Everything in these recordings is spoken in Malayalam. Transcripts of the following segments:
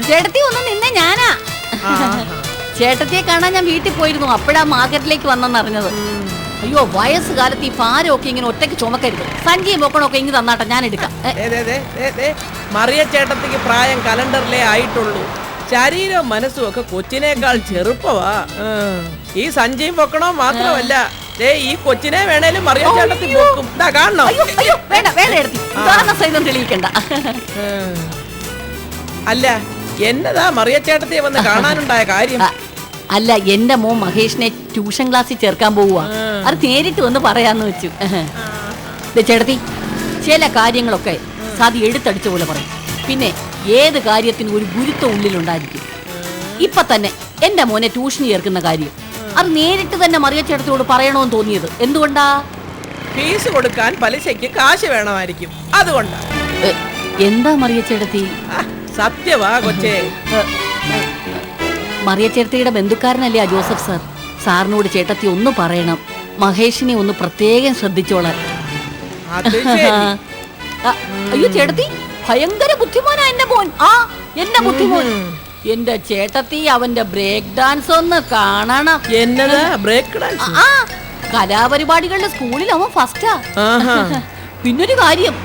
ചേട്ടത്തി ഒന്ന് നിന്നെ ഞാനാ. ചേട്ടത്തിയെ കാണാൻ ഞാൻ വീട്ടിൽ പോയിരുന്നു. അപ്പോഴാ മാർക്കറ്റിലേക്ക് വന്നെന്നറിഞ്ഞത്. അയ്യോ, വയസ്സുകാലത്ത് ഈ ഭാരമൊക്കെ ഇങ്ങനെ ഒറ്റയ്ക്ക് ചുമക്കരുത്. സഞ്ചിയും പൊക്കണമൊക്കെ ഇങ്ങനെ തന്നാട്ടെ, ഞാൻ എടുക്കാം. മറിയ ചേട്ടത്തിക്ക് പ്രായം കലണ്ടറിലേ ആയിട്ടുള്ളൂ. ശരീരവും മനസ്സും ഒക്കെ കൊച്ചിനേക്കാൾ ചെറുപ്പവാ. ഈ സഞ്ചിയും പൊക്കണോ മാത്രമല്ല, ഈ കൊച്ചിനെ വേണേലും മറിയ ചേട്ടത്തി പൊക്കും. കാണണോ? തെളിയിക്കണ്ട. അല്ല, എന്നതാ മറിയ ചേട്ടത്തിയെ വന്ന് കാണാനുണ്ടായ കാര്യം? അല്ല, എന്റെ മോൻ മഹേഷിനെ ട്യൂഷൻ ക്ലാസ്സിൽ ചേർക്കാൻ പോവുക. അത് നേരിട്ട് വന്ന് പറയാന്ന് വെച്ചു. ചേട്ടത്തി, ചില കാര്യങ്ങളൊക്കെ സാധി എടുത്തടിച്ച പോലെ പറയും. പിന്നെ ഏത് കാര്യത്തിനും ഒരു ഗുരുത്വം ഉള്ളിലുണ്ടായിരിക്കും. ഇപ്പൊ തന്നെ എന്റെ മോനെ ട്യൂഷന് ചേർക്കുന്ന കാര്യം അത് നേരിട്ട് തന്നെ മറിയ ചേട്ടത്തിയോട് പറയണമെന്ന് തോന്നിയത് എന്തുകൊണ്ടാ? ഫീസ് കൊടുക്കാൻ പലിശയ്ക്ക് കാശ് വേണമായിരിക്കും, അതുകൊണ്ടാ. എന്താ മറിയ ചേട്ടത്തി? സത്യവാ കൊച്ചേ. മറിയ ചേട്ടത്തിയുടെ ബന്ധുക്കാരനല്ലേ ആ ജോസഫ് സാർ? സാറിനോട് ചേട്ടത്തി ഒന്ന് പറയണം, മഹേഷിനെ ഒന്ന് പ്രത്യേകം ശ്രദ്ധിച്ചോളാൻ. അയ്യോ ചേട്ടത്തി, ഭയങ്കര ബുദ്ധിമാനാ എന്റെ മോൻ. എന്റെ ബുദ്ധിമോൻ. എന്റെ ചേട്ടത്തി, അവന്റെ ബ്രേക്ക് ഡാൻസ് ഒന്ന് കാണണം. എന്നതാ ബ്രേക്ക് ഡാൻസ്? കലാപരിപാടികളുടെ സ്കൂളിൽ അവൻ ഫസ്റ്റാ. പിന്നൊരു കാര്യം,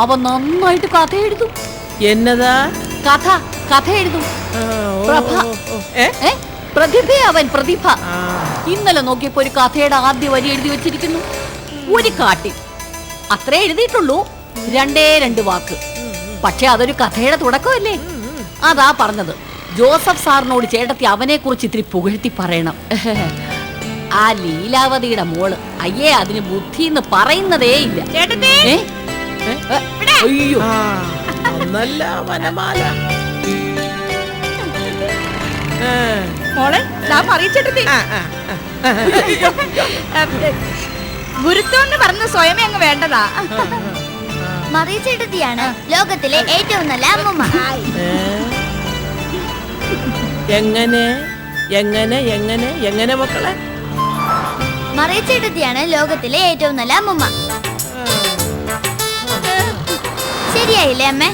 അവൻ നന്നായിട്ട് കഥ എഴുതും. എന്നതാ? കഥ എഴുതും. പ്രതിഭ അവൻ, പ്രതിഭ. ഇന്നലെ നോക്കിയപ്പോ ഒരു കഥയുടെ ആദ്യ വരി എഴുതി വെച്ചിരിക്കുന്നു. ഒരു കാട്ടിൽ. അത്രേ എഴുതിയിട്ടുള്ളൂ, 2 വാക്ക്. പക്ഷെ അതൊരു കഥയുടെ തുടക്കമല്ലേ? അതാ പറഞ്ഞത്. ജോസഫ് സാറിനോട് ചേട്ടത്തി അവനെ കുറിച്ച് ഇത്തിരി പുകഴ്ത്തി പറയണം. ആ ലീലാവതിയുടെ മോള്, അയ്യേ, അതിന് ബുദ്ധി എന്ന് പറയുന്നതേ ഇല്ല. അയ്യോ, നല്ല വനമാല. ഗുരുത്വം എന്ന് പറഞ്ഞ സ്വയമേ അങ്ങ് വേണ്ടതാ. മറിയ ചേട്ടത്തിയാണ് ലോകത്തിലെ ഏറ്റവും നല്ല അമ്മൂമ്മ. എങ്ങനെ എങ്ങനെ എങ്ങനെ എങ്ങനെ മക്കളെ? മറിയ ചേട്ടത്തിയാണ് ലോകത്തിലെ ഏറ്റവും നല്ല അമ്മൂമ്മ. ശരിയായില്ലേ അമ്മേ?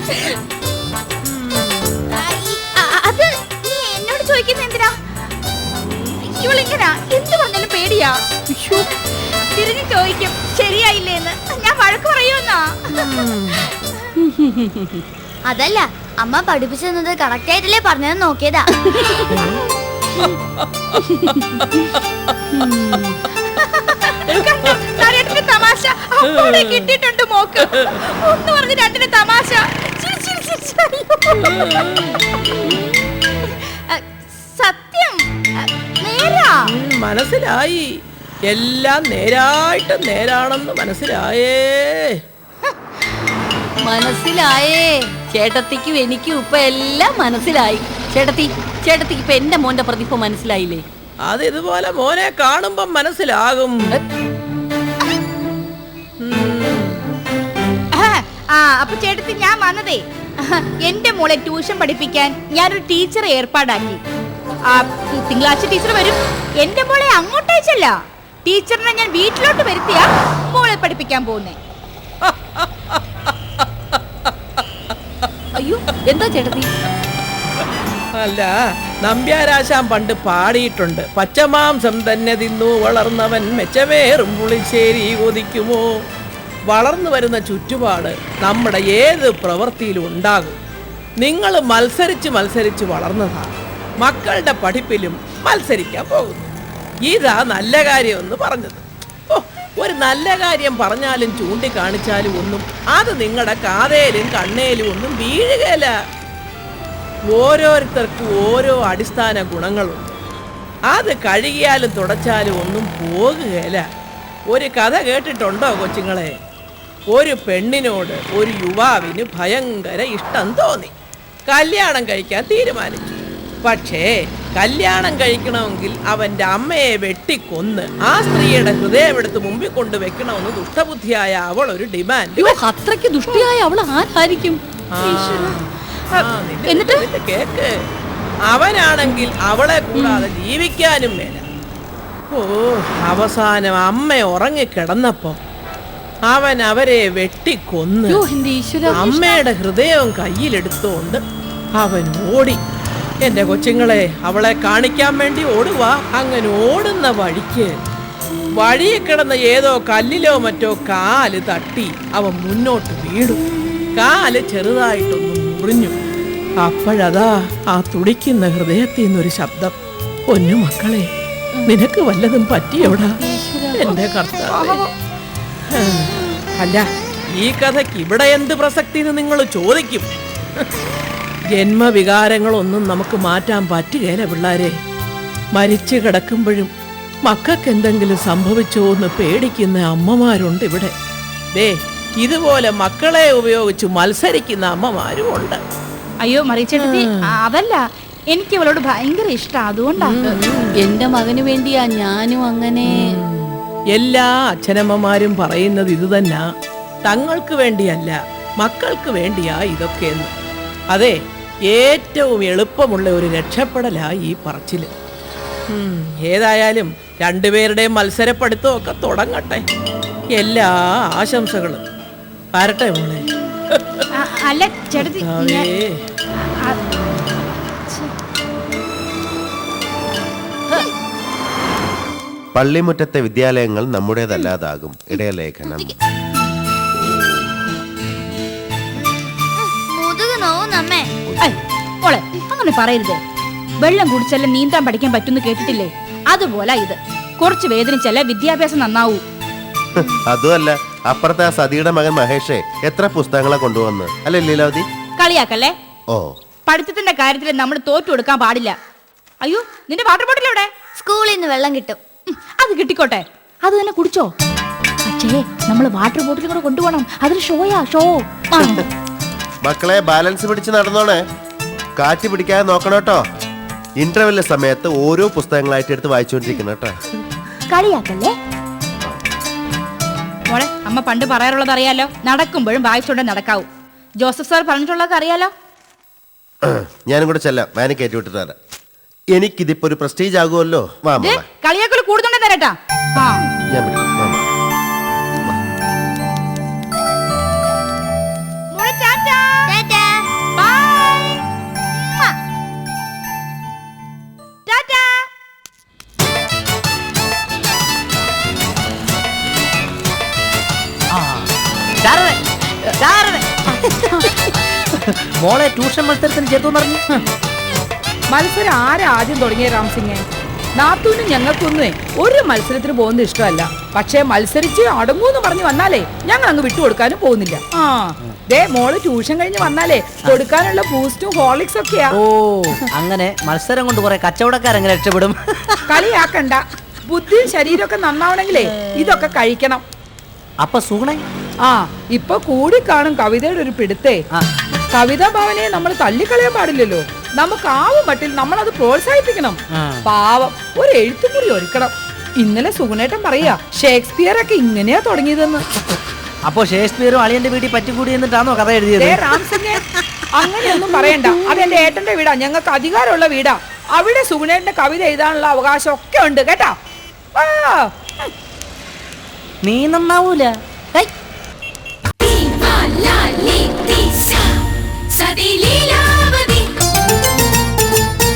അത് നീ എന്നോട് ചോദിക്കുന്ന എന്തിനാ? ഇവളിങ്ങനാ എന്ത് പറഞ്ഞാലും പേടിയാ. തിരിഞ്ഞു ചോദിക്കും ശരിയായില്ലേന്ന്. ഞാൻ വഴക്ക് പറയുമെന്നാ. അതല്ല, അമ്മ പഠിപ്പിച്ചത് കറക്റ്റ് ആയിട്ടല്ലേ പറഞ്ഞതെന്ന് നോക്കിയതാ. തമാശ കിട്ടിയിട്ടുണ്ട് മോക്ക്. ഒന്ന് പറഞ്ഞ് 2 തമാശ. സത്യം നേരാ. മനസ്സിലായി, എല്ലാം നേരായിട്ട് നേരാണെന്ന് മനസ്സിലായേ. ചേട്ടത്തിക്കും എനിക്കും ഇപ്പൊ എല്ലാം മനസ്സിലായി. ചേട്ടത്തിക്ക് ഇപ്പൊ എന്റെ മോന്റെ പ്രതിഭ മനസ്സിലായില്ലേ? അത് ഇതുപോലെ മോനെ കാണുമ്പോ മനസ്സിലാകും. അപ്പൊ ചേട്ടത്തി, ഞാൻ വന്നതേ എന്റെ മോളെ ട്യൂഷൻ പഠിപ്പിക്കാൻ ഞാനൊരു ടീച്ചറെ ഏർപ്പാടാക്കി. തിങ്കളാഴ്ച ടീച്ചർ വരും. എന്റെ മോളെ അങ്ങോട്ടയച്ചല്ല, ടീച്ചറിനെ ഞാൻ വീട്ടിലോട്ട് വരുത്തിയാ മോളെ പഠിപ്പിക്കാൻ പോകുന്നേ. അയ്യോ, എന്താ ചേട്ടത്തി? അല്ല, നമ്പ്യാരാശാൻ പണ്ട് പാടിയിട്ടുണ്ട്, പച്ചമാംസം തന്നെ തിന്നു വളർന്നവൻ മെച്ചമേറും പുളിശ്ശേരി കൊതിക്കുമോ. വളർന്നു വരുന്ന ചുറ്റുപാട് നമ്മുടെ ഏത് പ്രവൃത്തിയിലും ഉണ്ടാകും. നിങ്ങൾ മത്സരിച്ച് വളർന്നതാണ്. മക്കളുടെ പഠിപ്പിലും മത്സരിക്കാൻ പോകുന്നു. ഇതാ നല്ല കാര്യമെന്ന് പറഞ്ഞത്. ഒരു നല്ല കാര്യം പറഞ്ഞാലും ചൂണ്ടിക്കാണിച്ചാലും ഒന്നും അത് നിങ്ങളുടെ കാതേലും കണ്ണേലും ഒന്നും വീഴുകയില്ല. ഓരോരുത്തർക്കും ഓരോ അടിസ്ഥാന ഗുണങ്ങളുണ്ട്. അത് കഴുകിയാലും തുടച്ചാലും ഒന്നും പോകുകയില്ല. ഒരു കഥ കേട്ടിട്ടുണ്ടോ കൊച്ചുങ്ങളെ? ഒരു പെണ്ണിനോട് ഒരു യുവാവിന് ഭയങ്കര ഇഷ്ടം തോന്നി. കല്യാണം കഴിക്കാൻ തീരുമാനിച്ചു. പക്ഷേ കല്യാണം കഴിക്കണമെങ്കിൽ അവന്റെ അമ്മയെ വെട്ടിക്കൊന്ന് ആ സ്ത്രീയുടെ ഹൃദയമെടുത്ത് മുമ്പിൽ കൊണ്ട് വെക്കണമെന്ന് ദുഷ്ടബുദ്ധിയായ അവൾ ഒരു ഡിമാൻഡ്. അത്രയ്ക്ക് ദുഷ്ടിയായ അവൾ ആരായിരിക്കും? എന്നിട്ട് കേക്ക്, അവനാണെങ്കിൽ അവളെ കൂടാതെ ജീവിക്കാനും മേല. അവസാനം അമ്മ ഉറങ്ങിക്കിടന്നപ്പം അവൻ അവരെ വെട്ടിക്കൊന്ന് അമ്മയുടെ ഹൃദയവും കയ്യിലെടുത്തോണ്ട് അവൻ ഓടി. എന്റെ കൊച്ചുങ്ങളെ, അവളെ കാണിക്കാൻ വേണ്ടി ഓടുവാ. അങ്ങനെ ഓടുന്ന വഴിക്ക് വഴിയിൽ കിടന്ന ഏതോ കല്ലിലോ മറ്റോ കാല് തട്ടി അവൻ മുന്നോട്ട് വീണു. കാല് ചെറുതായിട്ടൊന്ന് മുറിഞ്ഞു. അപ്പോഴതാ ആ തുടിക്കുന്ന ഹൃദയത്തിൽ നിന്നൊരു ശബ്ദം, പൊന്നു മക്കളെ, നിനക്ക് വല്ലതും പറ്റിയോടാ എന്റെ കർത്താവേ. അല്ല, ഈ കഥയ്ക്ക് ഇവിടെ എന്ത് പ്രസക്തി എന്ന് നിങ്ങൾ ചോദിക്കും. ജന്മവികാരങ്ങളൊന്നും നമുക്ക് മാറ്റാൻ പറ്റുകയില്ല പിള്ളാരെ. മരിച്ചു കിടക്കുമ്പോഴും മക്കൾക്ക് എന്തെങ്കിലും സംഭവിച്ചോ എന്ന് പേടിക്കുന്ന അമ്മമാരുണ്ട് ഇവിടെ. ദേ, ഇതുപോലെ മക്കളെ ഉപയോഗിച്ച് മത്സരിക്കുന്ന അമ്മമാരും ഉണ്ട്. അയ്യോ മറിച്ചേട്ടത്തി, അതല്ല, എനിക്ക് ഇവളോട് ഭയങ്കര ഇഷ്ടം, അതുകൊണ്ടാണ്. എന്റെ മകന് വേണ്ടിയാ ഞാനും അങ്ങനെ. എല്ലാ അച്ഛനമ്മമാരും പറയുന്നത് ഇത് തന്നെ, തങ്ങൾക്ക് വേണ്ടിയല്ല മക്കൾക്ക് വേണ്ടിയാ ഇതൊക്കെയെന്ന്. അതെ, ഏറ്റവും എളുപ്പമുള്ള ഒരു രക്ഷപ്പെടലാ ഈ പറച്ചില്. ഏതായാലും രണ്ടുപേരുടെയും മത്സരപ്പെടുത്തമൊക്കെ തുടങ്ങട്ടെ. എല്ലാ ആശംസകളും. വരട്ടെ മോളെ. അല്ല ചേട്ടത്തി, പള്ളിമുറ്റത്തെ വിദ്യാലയങ്ങൾ നമ്മുടേതല്ലാതാകും. ഇടയലേഖനം. മോളെ, അങ്ങനെ പറയരുത്. വെള്ളം കുടിച്ചല്ല നീന്താൻ പഠിക്കാൻ പറ്റുമെന്ന് കേട്ടിട്ടില്ലേ? അതുപോലെ ഇത് കുറച്ച് വേദനിച്ചല്ല വിദ്യാഭ്യാസം നന്നാവൂ. അതുമല്ല, അപ്പുറത്തെ ആ സതിയുടെ മകൻ മഹേഷേ എത്ര പുസ്തകങ്ങളെ കൊണ്ടുവന്ന്, അല്ലേ ലീലാവതി? കളിയാക്കല്ലേ. ഓ, പഠിത്തത്തിന്റെ കാര്യത്തിൽ നമ്മൾ തോറ്റു കൊടുക്കാൻ പാടില്ല. അയ്യോ, നിന്റെ വാട്ടർ ബോട്ടിൽ എവിടെ? സ്കൂളിൽ നിന്ന് വെള്ളം കിട്ടും. അത് കിട്ടിക്കോട്ടെ, അത് തന്നെ കുടിച്ചോ. പക്ഷേ നമ്മൾ വാട്ടർ ബോട്ടിൽ കൂടെ കൊണ്ടുപോകണം. അതൊരു ഷോയാ, ഷോ. മക്കളെ, ബാലൻസ് പിടിച്ച് നടന്നോണേ, കാറ്റ് പിടിക്കാതെ നോക്കണോട്ടോ. ഇന്റർവെല്ലിന്റെ സമയത്ത് ഓരോ പുസ്തകങ്ങളായിട്ട് എടുത്ത് വായിച്ചുകൊണ്ടിരിക്കണം കേട്ടോ. കളിയാക്കല്ലേ മോളെ. അമ്മ പണ്ട് പറയാറുള്ളത് അറിയാലോ, നടക്കുമ്പോഴും വായിച്ചോണ്ടേ നടക്കാവൂ. ജോസഫ് സാർ പറഞ്ഞിട്ടുള്ളത് അറിയാലോ. ഞാനും കൂടെ ചെല്ലാം, വാനി കയറ്റി വിട്ടിട്ട് തരാം. എനിക്കിതിപ്പോ ഒരു പ്രസ്റ്റീജ് ആകുമല്ലോ. വാ മോളെ. കളിയാക്കൽ കൂടുതലുണ്ടേ തരട്ടാ. ഞാൻ വിളിക്കാം. മോളെ ട്യൂഷൻ മത്സരത്തിന് ചേർത്തു പറഞ്ഞു. മത്സരം ആരാ ആദ്യം തുടങ്ങിയ രാംസിംഗെ? നാത്തൂനും ഞങ്ങൾക്കൊന്നും ഒരു മത്സരത്തിന് പോകുന്നത് ഇഷ്ടമല്ല. പക്ഷേ മത്സരിച്ച് അടങ്ങൂന്ന് പറഞ്ഞു വന്നാലേ ഞങ്ങൾ അങ്ങ് വിട്ടുകൊടുക്കാനും പോകുന്നില്ല. ദേ, മോള് ട്യൂഷൻ കഴിഞ്ഞ് വന്നാലേ കൊടുക്കാനുള്ള ബൂസ്റ്റും ഹോർലിക്സ് ഒക്കെയാ. ഓ, അങ്ങനെ മത്സരം കൊണ്ട് കുറെ കച്ചവടക്കാരെങ്ങനെ രക്ഷപ്പെടും? കളിയാക്കണ്ട. ബുദ്ധിയും ശരീരമൊക്കെ നന്നാവണമെങ്കിലേ ഇതൊക്കെ കഴിക്കണം. അപ്പൊ സുഗുണേ, ഇപ്പൊ കൂടിക്കാണും കവിതയുടെ ഒരു പിടുത്തേ. കവിതാ ഭവനെ നമ്മൾ തള്ളിക്കളയാൻ പാടില്ലല്ലോ. നമുക്ക് ആവും മട്ടിൽ നമ്മൾ അത് പ്രോത്സാഹിപ്പിക്കണം. പാവം, ഒരു എഴുത്തുകുറി ഒരുക്കണം. ഇന്നലെ സുഗുണേട്ടൻ പറയാ ഷേക്സ്പിയർ ഒക്കെ ഇങ്ങനെയാ തുടങ്ങിയതെന്ന്. അപ്പൊ ഷേക്സ്പിയറും അളിയന്റെ വീട്ടിൽ പറ്റിക്കൂടി എന്നിട്ടാണോ കഥ എഴുതിയത്? അങ്ങനെയൊന്നും പറയണ്ട. അതെന്റെ ഏട്ടന്റെ വീടാ, ഞങ്ങൾക്ക് അധികാരമുള്ള വീടാ. അവിടെ സുഗുണേട്ടന്റെ കവിത എഴുതാനുള്ള അവകാശം ഒക്കെ ഉണ്ട് കേട്ടാ. നീ നന്നാവൂല.